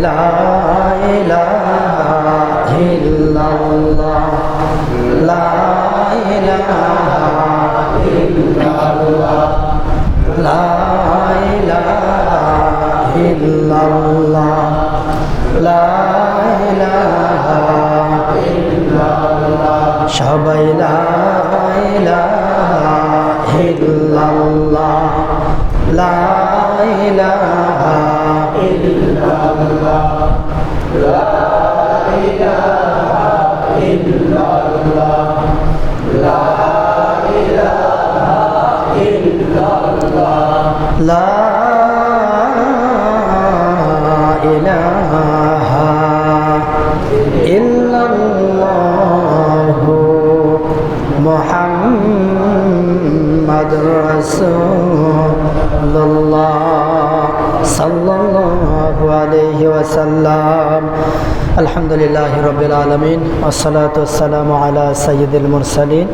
লা ইলাহা ইল্লাল্লাহ লা ইলাহা ইল্লাল্লাহ লা ইলাহা ইল্লাল্লাহ লা ইলাহা ইল্লাল্লাহ সবাই লা ইলাহা ইল্লাল্লাহ লা ইলাহা ইল্লাল্লাহ লা ইলাহা ইল্লাল্লাহ লা ইলাহা ইল্লাল্লাহ লা ইলাহা ইল্লাল্লাহ মুহাম্মাদুর রাসূলুল্লাহ সাল্লাল্লাহু আলাইহি ওয়াসাল্লাম। আলহামদুলিল্লাহি রাব্বিল আলামিন ওয়াসসালাতু ওয়াসসালামু আলা সাইয়্যিদিল মুরসালিন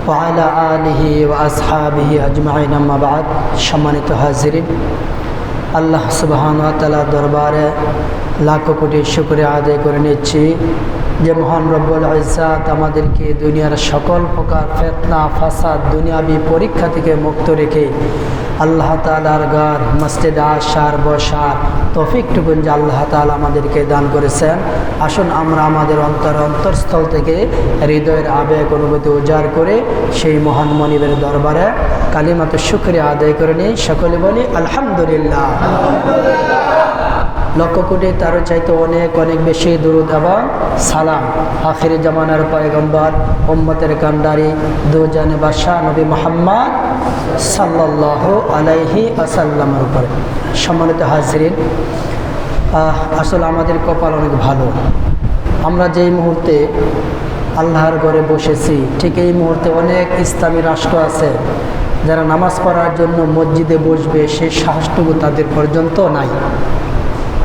ওয়া আলা আলিহি ওয়া আসহাবিহি আজমাইন, আম্মা বা'দ। সম্মানিত হাজিরিন, আল্লাহ সুবহানাহু ওয়া তাআলার দরবারে লাখো কোটি শুকরিয়া আদায় করে নিচ্ছি যে মহান রব্বুল ইজ্জাত আমাদেরকে দুনিয়ার সকল প্রকার ফিতনা ফাসাদ দুনিয়াবি পরীক্ষা থেকে মুক্ত রেখে আল্লাহ তাআলার ঘর মসজিদে আসার বসার তৌফিকটুকুন যে আল্লাহ তাআলা আমাদেরকে দান করেছেন, আসুন আমরা আমাদের অন্তরস্থল থেকে হৃদয়ের আবেগ অনুভূতি উজাড় করে সেই মহান মনিবের দরবারে কালিমাতে শুকরিয়া আদায় করে নিই। সকলে বলি আলহামদুলিল্লাহ। লক্ষ কোটি তারও চাইতে অনেক অনেক বেশি দুরূদ এবং সালাম আখির জামানার পয়গম্বর উম্মতের কান্ডারি দুজানে বাদশাহ নবী মুহাম্মদ সাল্লাল্লাহু আলাইহি ওয়াসাল্লামের উপরে। সম্মানিত হাজিরিন, আসলে আমাদের কপাল অনেক ভালো। আমরা যেই মুহূর্তে আল্লাহর ঘরে বসেছি, ঠিক এই মুহূর্তে অনেক ইসলামী রাষ্ট্র আছে যারা নামাজ পড়ার জন্য মসজিদে বসবে সেই সাহসটুকু তাদের পর্যন্ত নাই।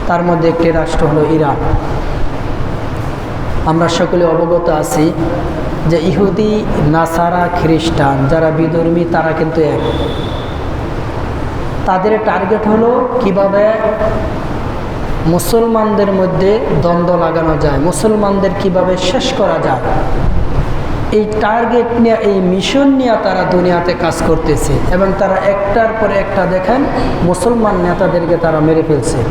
তার মধ্যে একটি রাষ্ট্র হলো ইরান। আমরা সকলে অবগত আছি যে ইহুদি নাসারা খ্রিস্টান যারা বিধর্মী তারা কিন্তু এক। তাদের টার্গেট হলো কিভাবে মুসলমানদের মধ্যে দ্বন্দ্ব লাগানো যায়, মুসলমানদের কিভাবে শেষ করা যায়। এই টার্গেট নিয়ে, এই মিশন নিয়ে তারা দুনিয়াতে কাজ করতেছে এবং তারা একটার পরে একটা দেখেন মুসলমান নেতাদেরকে তারা মেরে ফেলছে।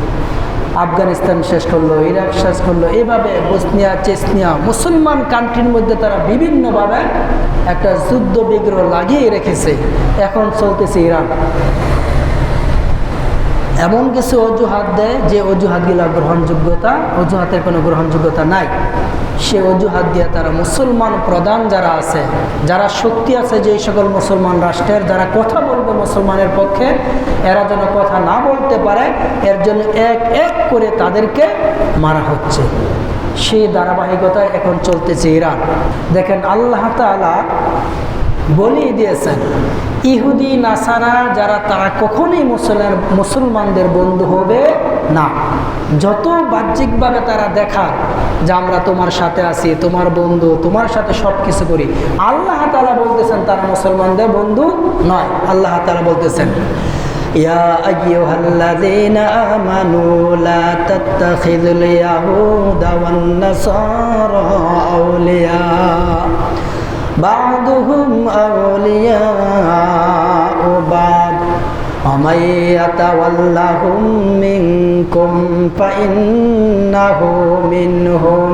আফগানিস্তান শেষ করলো, ইরাক শেষ করলো, এভাবে বসনিয়া চেচনিয়া মুসলমান কান্ট্রির মধ্যে তারা বিভিন্নভাবে একটা যুদ্ধ বিগ্রহ লাগিয়ে রেখেছে। এখন চলতেছে ইরান। এমন কিছু অজুহাত দেয় যে অজুহাতগুলো অজুহাতের কোনো গ্রহণযোগ্যতা নাই। সে অজুহাত দিয়ে তারা মুসলমান প্রধান যারা আছে, যারা শক্তি আছে, যে সকল মুসলমান রাষ্ট্রের যারা কথা বলবে মুসলমানের পক্ষে, এরা যেন কথা না বলতে পারে, এর জন্য এক এক করে তাদেরকে মারা হচ্ছে। সেই ধারাবাহিকতায় এখন চলতেছে ইরান। দেখেন আল্লাহ তাআলা বলিয়ে দিয়েছেন ইহুদি নাসারা যারা তারা কখনোই মুসলমানদের বন্ধু হবে না। যত বাহ্যিকভাবে তারা দেখায় যে আমরা তোমার সাথে আছি, তোমার বন্ধু, তোমার সাথে সব কিছু করি, আল্লাহ তাআলা বলতেছেন তারা মুসলমানদের বন্ধু নয়। আল্লাহ তাআলা বলতেছেন ইয়া আইয়ুহাল্লাযীনা আমানু লা তাত্তাখিযুল ইয়াহুদা ওয়ান নাসারা আউলিয়া বা'দুহুম আউলিয়াউ বা'দ ওয়া মান ইয়াতাওয়াল্লাহুম মিনকুম ফাইন্নাহু মিনহুম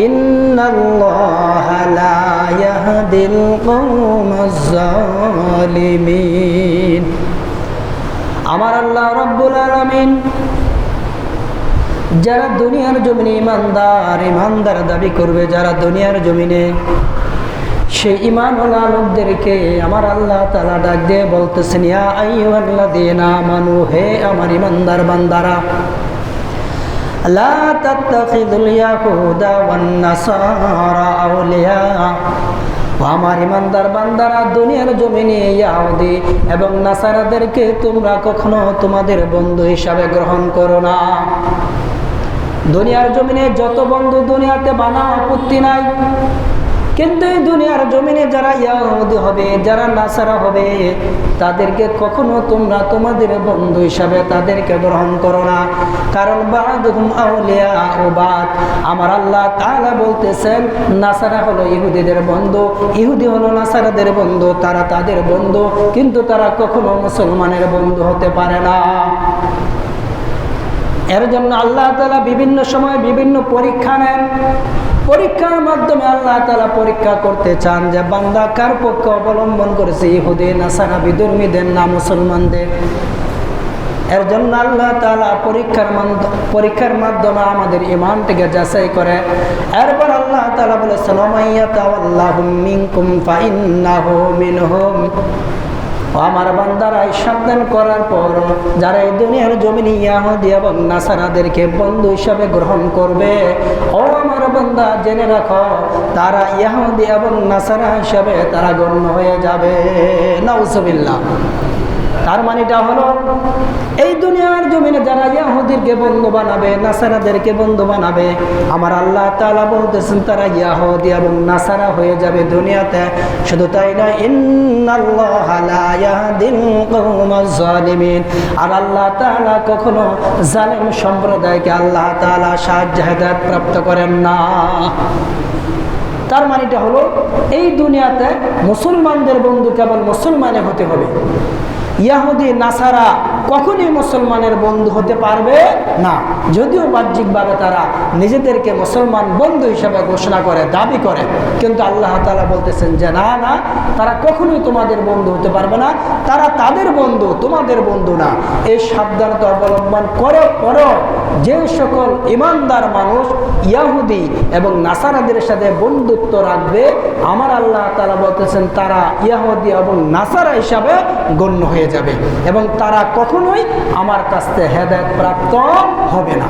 ইন্নাল্লাহা লা ইয়াহদিল কওমাজ জালিমিন। আমার আল্লাহ রাব্বুল আলামিন যারা দুনিয়ার জমিনে ইমানদার দাবি করবে, যারা দুনিয়ার জমিনে সেই ঈমানওয়ালা লোকদেরকে আমার আল্লাহ তাআলা ডাক দিয়ে বলতেছেন ইয়া আইয়ুহাল্লাযীনা আমানু, হে আমার ঈমানদার বান্দারা, লা তাত্তাখিযুল ইয়াহুদা ওয়ান নাসারা আউলিয়া, আমার ঈমানদার বান্দারা দুনিয়ার জমিনে ইহুদি এবং নাসারাদেরকে তোমরা কখনো তোমাদের বন্ধু হিসাবে গ্রহণ করো না। দুনিয়ার জমিনে যত বন্ধু দুনিয়াতে বানাও আপত্তি নাই, কিন্তু এই দুনিয়ার জমিনে যারা ইহুদি হবে, যারা নাসারা হবে, তাদেরকে কখনো তোমরা তোমাদের বন্ধু হিসাবে তাদেরকে গ্রহণ করো না। কারণ বা'দুহুম আউলিয়া ও বাদ, আমার আল্লাহ তাআলা বলতেছেন নাসারা হলো ইহুদিদের বন্ধু, ইহুদি হলো নাসারাদের বন্ধু, তারা তাদের বন্ধু, কিন্তু তারা কখনো মুসলমানের বন্ধু হতে পারে না। এর জন্য আল্লাহ তাআলা বিভিন্ন সময় বিভিন্ন পরীক্ষা নেন। পরীক্ষার মাধ্যমে আল্লাহ তাআলা পরীক্ষা করতে চান যে বান্দা কার পক্ষ অবলম্বন করেছে, ইহুদি নাসারা বিধর্মীদের না মুসলমানদের। এর জন্য আল্লাহ তাআলা পরীক্ষার মাধ্যমে আমাদের ঈমানটাকে যাচাই করে। এরপর আল্লাহ তাআলা বলেছেন ওয়ামাইয়াতাওয়াল্লাহুম মিনকুম ফাইন্নাহু মিনহুম। আমার বান্দারা সাবধান করার পর যারা এই দুনিয়ার জমিনে ইহুদি এবং নাসারাদেরকে বন্ধু হিসাবে গ্রহণ করবে, ও আমার বান্দা জেনে রাখো তারা ইহুদি এবং নাসারা হিসাবে তারা গণ্য হয়ে যাবে। নাউজুবিল্লাহ। তার মানেটা হলো এই দুনিয়ার জমিনে যারা ইহুদিকে বন্ধু বানাবে, নাসারাদেরকে বন্ধু বানাবে, আমার আল্লাহ তাআলা বলতেছেন তারা ইহুদি এবং নাসারা হয়ে যাবে দুনিয়াতে। শুধু তাই না, ইন্নাল্লাহা লা ইয়াহদিল কওমাজ জালিমিন। আর আল্লাহ তাআলা কখনো জালেম সম্প্রদায়কে আল্লাহ তাআলা সাহায্য হেদায়েত প্রাপ্ত করেন না। তার মানেটা হলো এই দুনিয়াতে মুসলমানদের বন্ধু কেবল মুসলমানে হতে হবে। ইহুদি নাসারা কখনোই মুসলমানের বন্ধু হতে পারবে না, যদিও বাহ্যিকভাবে তারা নিজেদেরকে মুসলমান বন্ধু হিসেবে ঘোষণা করে, দাবি করে, কিন্তু আল্লাহ তাআলা বলতেছেন যে না না, তারা কখনোই তোমাদের বন্ধু হতে পারবে না, তারা তাদের বন্ধু, তোমাদের বন্ধু না। এই সাবধানতা অবলম্বন করে পরও যে সকল ইমানদার মানুষ ইহুদি এবং নাসারাদের সাথে বন্ধুত্ব রাখবে, আমার আল্লাহ তাআলা বলতেছেন তারা ইহুদি এবং নাসারা হিসাবে গণ্য হয়ে যাবে এবং তারা কখনোই আমার কাছ থেকে হেদায়েত প্রাপ্ত হবে না।